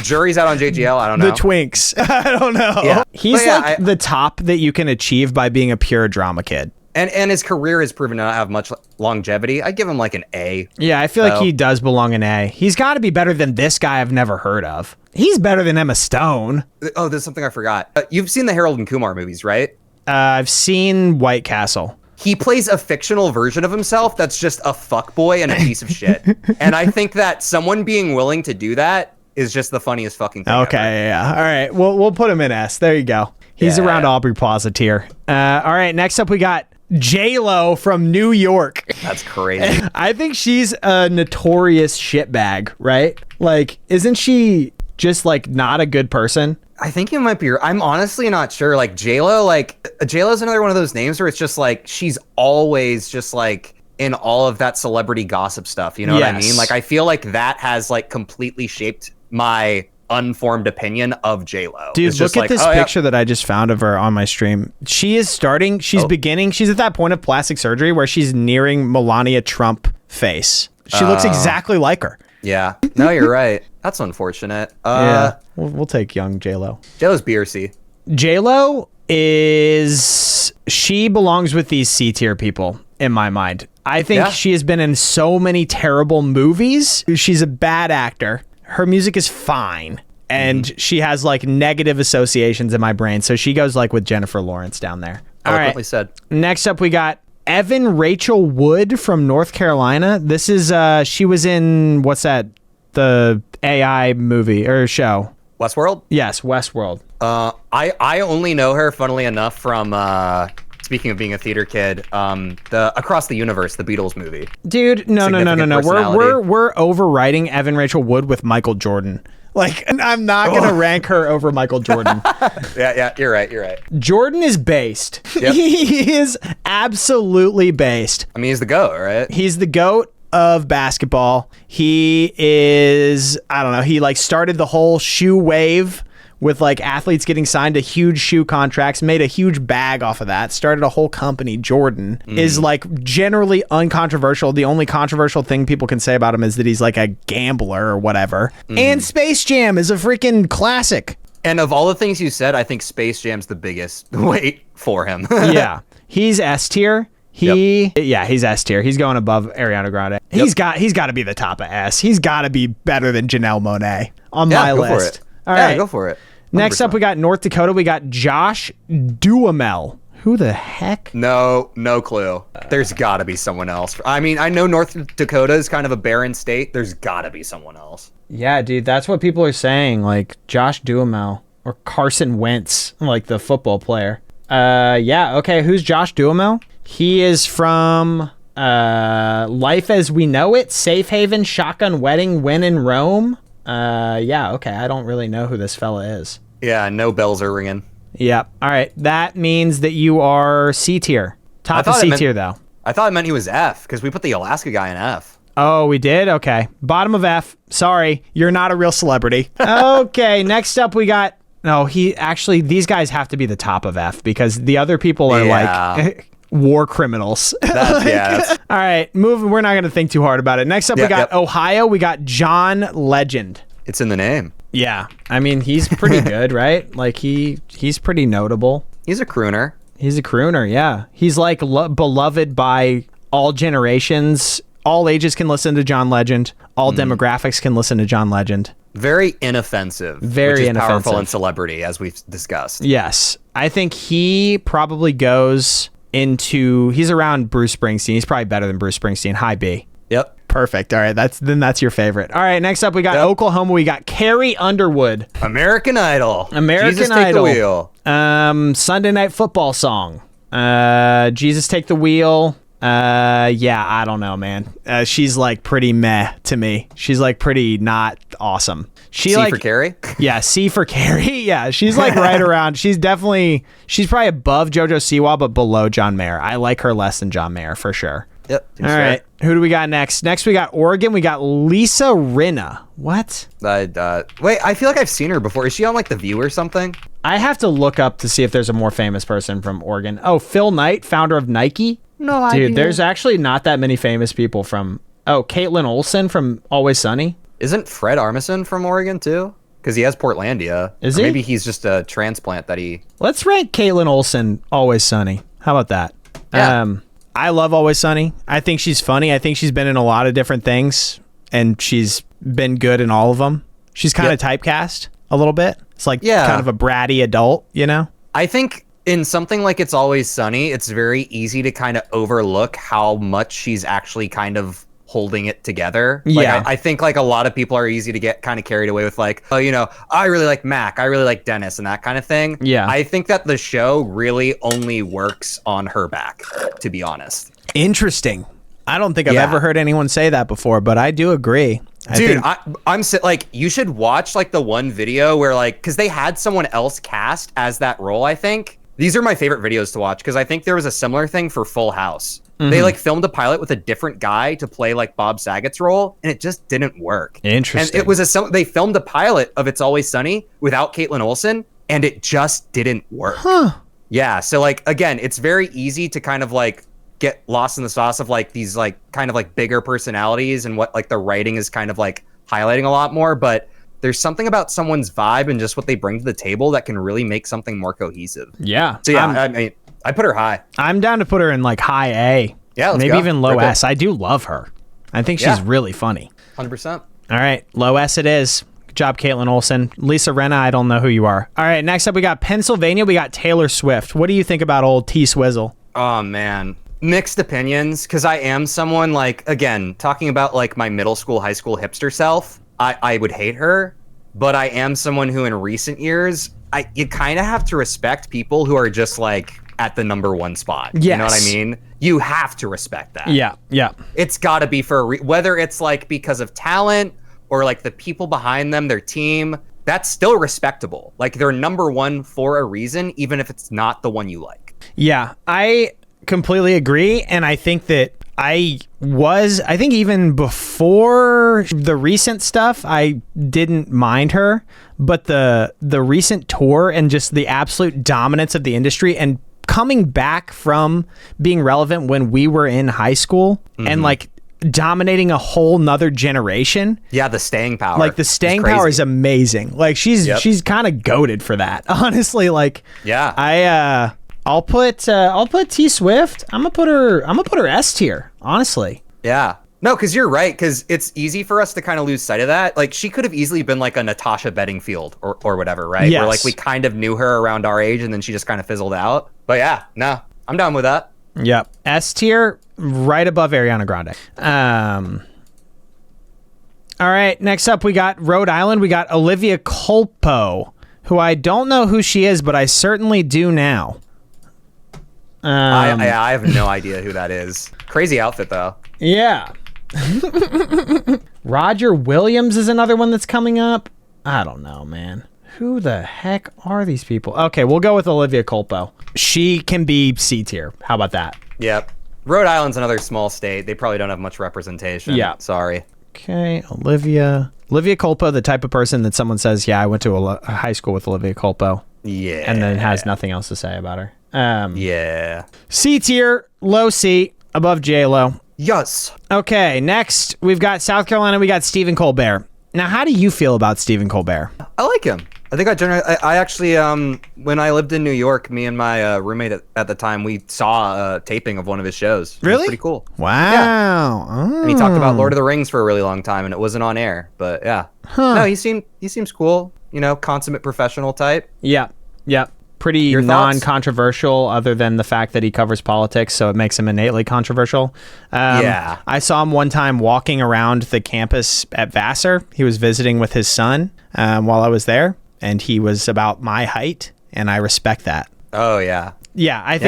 jury's out on JGL. I don't know. The twinks. I don't know. Yeah. He's like the top that you can achieve by being a pure drama kid. And his career has proven to not have much longevity. I'd give him like an A. Yeah, I feel like he does belong an A. He's got to be better than this guy I've never heard of. He's better than Emma Stone. Oh, there's something I forgot. You've seen the Harold and Kumar movies, right? I've seen White Castle. He plays a fictional version of himself that's just a fuckboy and a piece of shit. And I think that someone being willing to do that is just the funniest fucking thing ever. Yeah. All right, we'll put him in S. There you go. He's around Aubrey Plaza tier. All right, next up we got J-Lo from New York. That's crazy. I think she's a notorious shitbag, right? Like, isn't she just like not a good person? I think you might be. I'm honestly not sure. Like J-Lo's another one of those names where it's just like she's always just like in all of that celebrity gossip stuff. You know what I mean? Like I feel like that has like completely shaped my unformed opinion of J-Lo. Dude, look at this picture that I just found of her on my stream. She's at that point of plastic surgery where she's nearing Melania Trump face. She looks exactly like her. Yeah. No, you're right. That's unfortunate. Yeah. We'll take young J-Lo. J-Lo's B or C. J-Lo she belongs with these C tier people in my mind. I think she has been in so many terrible movies. She's a bad actor. Her music is fine. And she has like negative associations in my brain. So she goes like with Jennifer Lawrence down there. All right. Said. Next up, we got Evan Rachel Wood from North Carolina. This is, she was in, what's that? The AI movie or show. Westworld? Yes, Westworld. I only know her, funnily enough, from, speaking of being a theater kid, the Across the Universe, the Beatles movie. Dude, no. We're overwriting Evan Rachel Wood with Michael Jordan. Like, I'm not going to rank her over Michael Jordan. Yeah, you're right. Jordan is based. Yep. He is absolutely based. I mean, he's the GOAT, right? He's the GOAT of basketball. He is, I don't know, he like started the whole shoe wave with like athletes getting signed to huge shoe contracts, made a huge bag off of that, started a whole company. Jordan is like generally uncontroversial. The only controversial thing people can say about him is that he's like a gambler or whatever. And Space Jam is a freaking classic. And of all the things you said, I think Space Jam's the biggest weight for him. Yeah. He's S tier. He's S tier. He's going above Ariana Grande. He's got to be the top of S. He's got to be better than Janelle Monae on my list. All right, go for it. 100%. Next up, we got North Dakota. We got Josh Duhamel, Who the heck? No clue. There's gotta be someone else. I mean, I know North Dakota is kind of a barren state. There's gotta be someone else. Yeah, dude, that's what people are saying. Like Josh Duhamel or Carson Wentz, like the football player. Yeah, okay. Who's Josh Duhamel? He is from Life as We Know It, Safe Haven, Shotgun Wedding, When in Rome. Yeah, okay. I don't really know who this fella is. Yeah, no bells are ringing. Yeah. All right. That means that you are C tier. Top of C tier, though. I thought it meant he was F because we put the Alaska guy in F. Oh, we did? Okay. Bottom of F. Sorry. You're not a real celebrity. Okay. Next up, we got... No, these guys have to be the top of F because the other people are like war criminals. That's all right. Moving. We're not going to think too hard about it. Next up, we got Ohio. We got John Legend. It's in the name. Yeah. I mean, he's pretty good, right? Like he's pretty notable. He's a crooner. He's a crooner. Yeah. He's like beloved by all generations. All ages can listen to John Legend. All demographics can listen to John Legend. Very inoffensive. Very which is inoffensive. Powerful in celebrity, as we've discussed. Yes. I think he probably goes into... He's around Bruce Springsteen. He's probably better than Bruce Springsteen. High B. Yep. Perfect. All right. That's your favorite. All right. Next up, we got Oklahoma. We got Carrie Underwood. American Idol. Jesus Take the Wheel. Sunday Night Football song. Jesus Take the Wheel. Yeah, I don't know, man. She's like pretty meh to me. She's like pretty not awesome. C for Carrie? Yeah, C for Carrie. Yeah, she's like right around. She's probably above JoJo Siwa, but below John Mayer. I like her less than John Mayer for sure. Yep. All right. Who do we got next? Next, we got Oregon. We got Lisa Rinna. What? Wait, I feel like I've seen her before. Is she on like The View or something? I have to look up to see if there's a more famous person from Oregon. Oh, Phil Knight, founder of Nike. No idea. Dude, there's actually not that many famous people from... Oh, Caitlin Olsen from Always Sunny. Isn't Fred Armisen from Oregon too? Because he has Portlandia. Is he? Maybe he's just a transplant that he... Let's rank Caitlin Olsen Always Sunny. How about that? Yeah. I love Always Sunny. I think she's funny. I think she's been in a lot of different things, and she's been good in all of them. She's kind of typecast a little bit. It's like kind of a bratty adult, you know? I think in something like It's Always Sunny, it's very easy to kind of overlook how much she's actually kind of holding it together. Like, yeah. I think like a lot of people are easy to get kind of carried away with like, oh, you know, I really like Mac, I really like Dennis and that kind of thing. Yeah. I think that the show really only works on her back, to be honest. Interesting. I don't think I've ever heard anyone say that before, but I do agree. I'm like, you should watch like the one video where like, because they had someone else cast as that role, I think. These are my favorite videos to watch because I think there was a similar thing for Full House. They like filmed a pilot with a different guy to play like Bob Saget's role, and it just didn't work. Interesting. And it was they filmed a pilot of It's Always Sunny without Caitlin Olsen, and it just didn't work. Huh. Yeah. So like again, it's very easy to kind of like get lost in the sauce of like these like kind of like bigger personalities and what like the writing is kind of like highlighting a lot more, but there's something about someone's vibe and just what they bring to the table that can really make something more cohesive. Yeah. So yeah, I mean, I put her high. I'm down to put her in like high A. Yeah, maybe even low S. I do love her. I think she's really funny. 100%. All right, low S it is. Good job, Caitlin Olsen. Lisa Rinna, I don't know who you are. All right, next up we got Pennsylvania. We got Taylor Swift. What do you think about old T Swizzle? Oh man, mixed opinions. Because I am someone like, again, talking about like my middle school, high school hipster self. I would hate her, but I am someone who in recent years, you kind of have to respect people who are just like at the number one spot. Yes. You know what I mean? You have to respect that. Yeah, yeah. It's got to be for whether it's like because of talent or like the people behind them, their team, that's still respectable. Like they're number one for a reason, even if it's not the one you like. Yeah, I completely agree. And I think that I think even before the recent stuff, I didn't mind her, but the recent tour and just the absolute dominance of the industry and coming back from being relevant when we were in high school and like dominating a whole nother generation. Yeah, the staying power. Like the staying power is amazing. Like she's kind of goated for that. Honestly, like I'll put T Swift. I'm gonna put her S tier, honestly. Yeah. No, because you're right, because it's easy for us to kind of lose sight of that. Like, she could have easily been like a Natasha Bedingfield or whatever, right? Yes. Where like we kind of knew her around our age and then she just kind of fizzled out. But yeah, no, I'm down with that. Yep. S tier, right above Ariana Grande. All right, next up we got Rhode Island. We got Olivia Culpo, who I don't know who she is, but I certainly do now. I have no idea who that is. Crazy outfit, though. Yeah. Roger Williams is another one that's coming up. I don't know, man. Who the heck are these people? Okay, we'll go with Olivia Culpo. She can be C tier. How about that? Yep. Rhode Island's another small state. They probably don't have much representation. Yeah. Sorry. Okay, Olivia Culpo, the type of person that someone says, yeah, I went to a high school with Olivia Culpo. Yeah. And then has nothing else to say about her. Yeah. C tier, low C, above J-Lo. Yes. Okay, next, we've got South Carolina, we got Stephen Colbert. Now, how do you feel about Stephen Colbert? I like him. I think I actually, when I lived in New York, me and my roommate at the time, we saw a taping of one of his shows. It was Really? pretty cool. Wow. Yeah. Oh. And he talked about Lord of the Rings for a really long time, and it wasn't on air. But yeah. Huh. No, he seems cool. You know, consummate professional type. Yeah. Pretty Your thoughts? non-controversial, other than the fact that he covers politics, so it makes him innately controversial. Yeah. I saw him one time walking around the campus at Vassar. He was visiting with his son while I was there, and he was about my height, and I respect that. Oh yeah. Yeah, I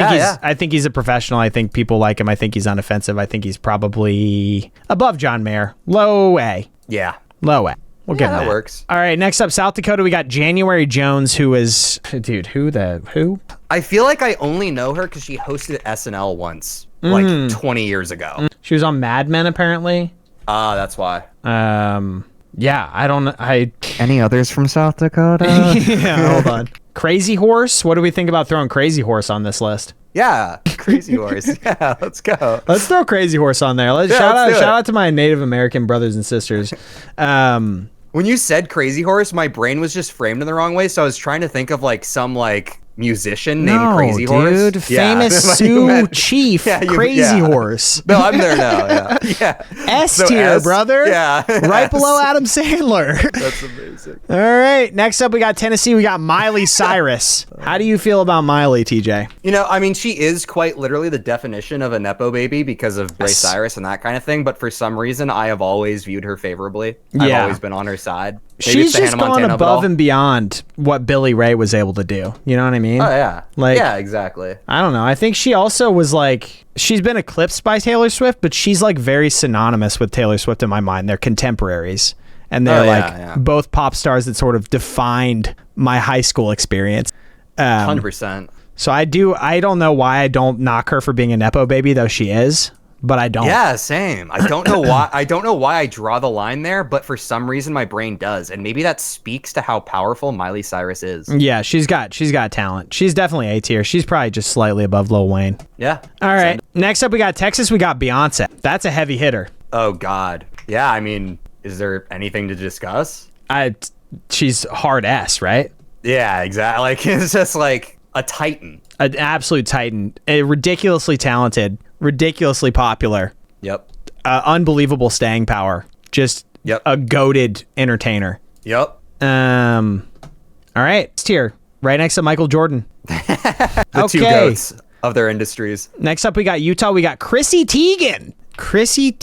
think he's a professional. I think people like him. I think he's unoffensive. I think he's probably above John Mayer. Low A. Yeah. Low A. We'll get that works. All right, next up, South Dakota, we got January Jones, who is... Dude, who? I feel like I only know her because she hosted SNL once, like 20 years ago. She was on Mad Men, apparently. That's why. Yeah, I don't know. Any others from South Dakota? Yeah, hold on. Crazy Horse? What do we think about throwing Crazy Horse on this list? Yeah, Crazy Horse. Yeah, let's go. Let's throw Crazy Horse on there. Shout out to my Native American brothers and sisters. When you said Crazy Horse, my brain was just framed in the wrong way, so I was trying to think of like some like musician named Crazy Horse. Dude, famous Sioux chief, Crazy Horse. No, I'm there now. Yeah. S tier, brother. Yeah. Right below Adam Sandler. That's amazing. All right. Next up, we got Tennessee. We got Miley Cyrus. How do you feel about Miley, TJ? You know, I mean, she is quite literally the definition of a Nepo baby because of Ray Cyrus and that kind of thing. But for some reason, I have always viewed her favorably. I've always been on her side. Maybe She's just gone above and beyond what Billy Ray was able to do. You know what I mean? Oh, yeah. Like, yeah, exactly. I don't know. I think she also was like, she's been eclipsed by Taylor Swift, but she's like very synonymous with Taylor Swift in my mind. They're contemporaries. And they're both pop stars that sort of defined my high school experience. 100%. So I don't know why I don't knock her for being a Nepo baby, though she is. But I don't. Yeah, same. I don't know why. I don't know why I draw the line there, but for some reason my brain does, and maybe that speaks to how powerful Miley Cyrus is. Yeah, she's got talent. She's definitely A tier. She's probably just slightly above Lil Wayne. Yeah. All right. Next up, we got Texas. We got Beyonce. That's a heavy hitter. Oh God. Yeah. I mean, is there anything to discuss? She's hard S, right? Yeah, exactly. Like it's just like a titan. An absolute titan. Ridiculously talented. Ridiculously popular. Yep. Unbelievable staying power. Just a goated entertainer. Yep. All right. Tier right next to Michael Jordan. The two goats of their industries. Next up, we got Utah. We got Chrissy Teigen. Chrissy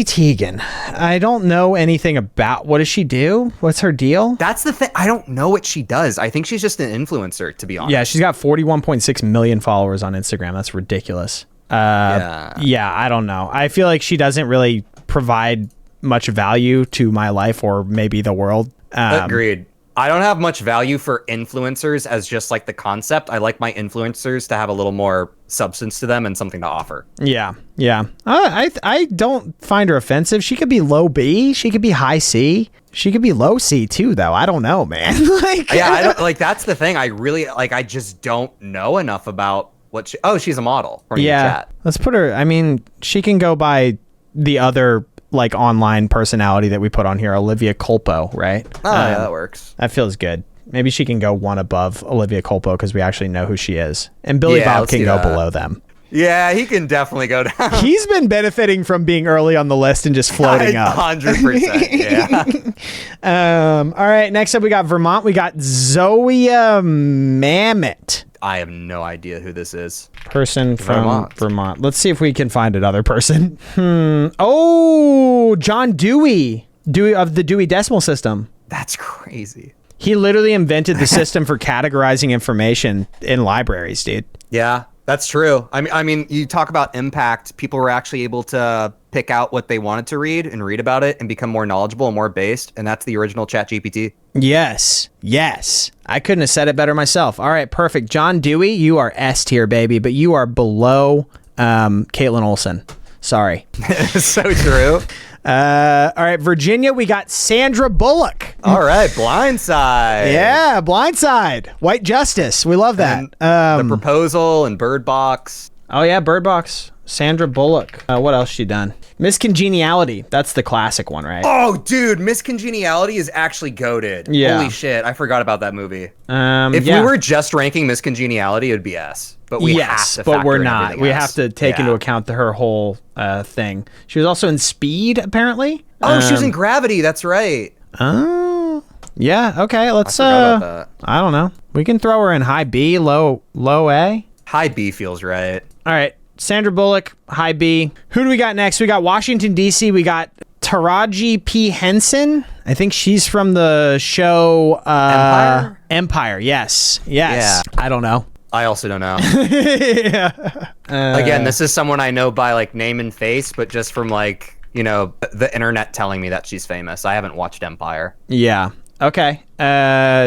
Teigen. I don't know anything about. What does she do? What's her deal? That's the thing. I don't know what she does. I think she's just an influencer, to be honest. Yeah, she's got 41.6 million followers on Instagram. That's ridiculous. Yeah, I don't know. I feel like she doesn't really provide much value to my life or maybe the world. Agreed. I don't have much value for influencers as just like the concept. I like my influencers to have a little more substance to them and something to offer. Yeah. I don't find her offensive. She could be low B. She could be high C. She could be low C too, though. I don't know, man. I don't like. That's the thing. I really like. I just don't know enough about what she. Oh, she's a model. Yeah. Let's put her. I mean, she can go by the other like online personality that we put on here, Olivia Culpo, right? Oh, yeah, that works. That feels good. Maybe she can go one above Olivia Culpo because we actually know who she is, and Billy Bob can go below them. Yeah, he can definitely go down. He's been benefiting from being early on the list and just floating up. 100%. Yeah. All right, next up we got Vermont. We got Zoya Mamet. I have no idea who this is. Person from Vermont. Let's see if we can find another person. Oh, John Dewey. Dewey of the Dewey Decimal System. That's crazy. He literally invented the system for categorizing information in libraries, dude. Yeah, that's true. I mean, you talk about impact. People were actually able to pick out what they wanted to read and read about it and become more knowledgeable and more based. And that's the original ChatGPT. Yes. I couldn't have said it better myself. All right, perfect. John Dewey, you are S tier, baby, but you are below Caitlin Olsen. Sorry. So true. All right, Virginia, we got Sandra Bullock. All right, Blindside. Yeah, Blindside. White Justice. We love that. And The Proposal and Bird Box. Oh, yeah, Bird Box. Sandra Bullock. What else she done? Miss Congeniality. That's the classic one, right? Oh, dude, Miss Congeniality is actually goated. Yeah. Holy shit, I forgot about that movie. If we were just ranking Miss Congeniality, it would be S. But we have to but we're factor not. everything We else. have to take into account her whole thing. She was also in Speed, apparently. Oh, she was in Gravity. That's right. Oh, yeah. Okay, let's. I forgot about that. I don't know. We can throw her in high B, low A. High B feels right. All right, Sandra Bullock, high B. Who do we got next? We got Washington D.C. We got Taraji P. Henson. I think she's from the show Empire. Empire. Yes. Yeah. I don't know. I also don't know. Yeah. Again, this is someone I know by like name and face, but just from like, you know, the internet telling me that she's famous. I haven't watched Empire. Yeah. Okay.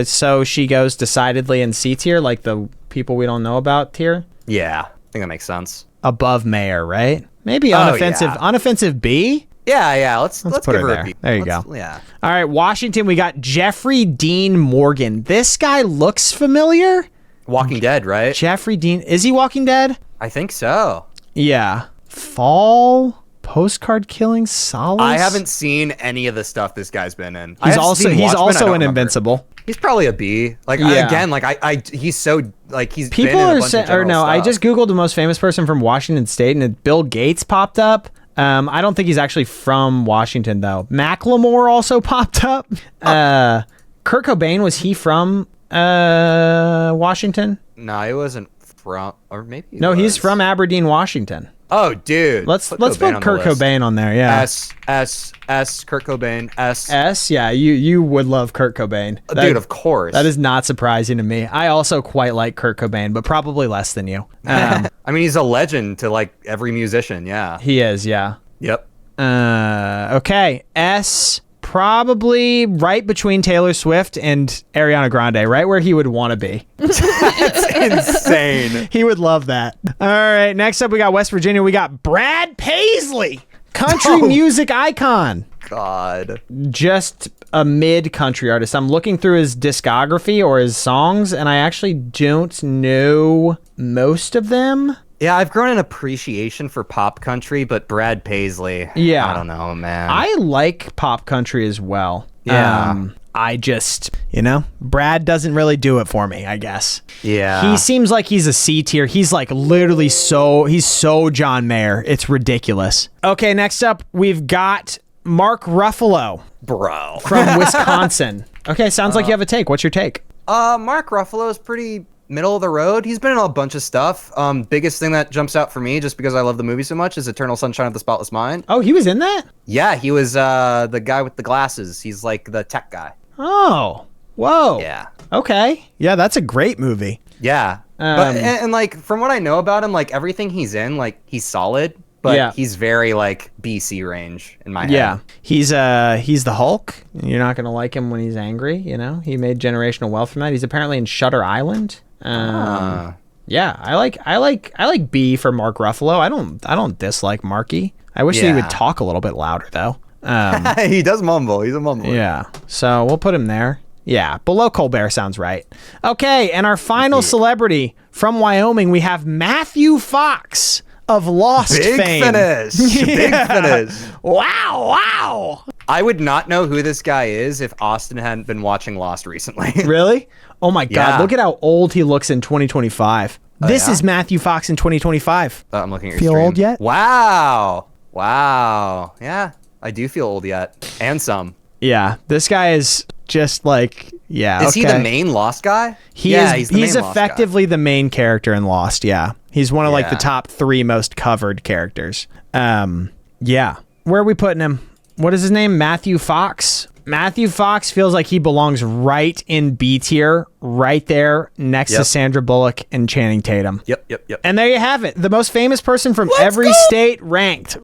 So she goes decidedly in C tier, like the people we don't know about tier. Yeah, I think that makes sense. Above mayor, right? Maybe Oh, unoffensive B. Yeah. Let's put give her her there. a B. There you go. Yeah. All right, Washington. We got Jeffrey Dean Morgan. This guy looks familiar. Walking Dead, right? Jeffrey Dean. Is he Walking Dead? I think so. Yeah. Fall. Postcard Killing. Solace. I haven't seen any of the stuff this guy's been in. He's also in Invincible. He's probably a B. Like Yeah. again, like I he's so like he's People been in a are bunch saying, of general or no, I stuff. just Googled the most famous person from Washington State and Bill Gates popped up. I don't think he's actually from Washington though. Macklemore also popped up. Kurt Cobain, was he from Washington? No, he wasn't from, or maybe he No, he's was. from Aberdeen, Washington. Oh, dude. Let's put on the Kurt list. Cobain on there. Yeah. S Kurt Cobain S. S. Yeah, you would love Kurt Cobain. Dude, of course. That is not surprising to me. I also quite like Kurt Cobain, but probably less than you. I mean, he's a legend to like every musician. Yeah. He is. Yeah. Yep. Okay. S. Probably right between Taylor Swift and Ariana Grande, right where he would want to be. It's insane. He would love that. All right, next up we got West Virginia. We got Brad Paisley, country music icon. God. Just a mid-country artist. I'm looking through his discography or his songs, and I actually don't know most of them. Yeah, I've grown an appreciation for pop country, but Brad Paisley. Yeah. I don't know, man. I like pop country as well. Yeah. I just, Brad doesn't really do it for me, I guess. Yeah. He seems like he's a C tier. He's like literally he's so John Mayer. It's ridiculous. Okay, next up, we've got Mark Ruffalo Bro. from Wisconsin. Okay, sounds like you have a take. What's your take? Mark Ruffalo is pretty middle of the road. He's been in a bunch of stuff. Biggest thing that jumps out for me, just because I love the movie so much, is Eternal Sunshine of the Spotless Mind. Oh, he was in that? Yeah, he was the guy with the glasses. He's like the tech guy. Oh, whoa. Yeah. Okay. Yeah, that's a great movie. Yeah. But and like from what I know about him, like everything he's in, like he's solid, but Yeah. he's very like BC range in my head. Yeah, he's the Hulk. You're not gonna like him when he's angry. He made generational wealth from that. He's apparently in Shutter Island. Yeah, I like B for Mark Ruffalo. I don't dislike Marky. I wish he Yeah. would talk a little bit louder though. He does mumble. He's a mumbler. Yeah, so we'll put him there. Yeah, below Colbert sounds right. Okay, and our final celebrity from Wyoming, we have Matthew Fox of Lost Big fame. finish. Big finish. Wow. I would not know who this guy is if Austin hadn't been watching Lost recently. Really? Oh my God, Yeah. look at how old he looks in 2025. This yeah? is Matthew Fox in 2025. I'm looking at your Feel stream. old yet? Wow. Yeah, I do feel old yet, and some. Yeah, this guy is just like, Is he the main Lost guy? He's the main Lost guy. effectively the main character in Lost. Yeah, he's one of like the Yeah. top 3 most covered characters. Yeah, where are we putting him? What is his name? Matthew Fox. Matthew Fox feels like he belongs right in B tier, right there next to Yep. Sandra Bullock and Channing Tatum. Yep. And there you have it. The most famous person from every state ranked.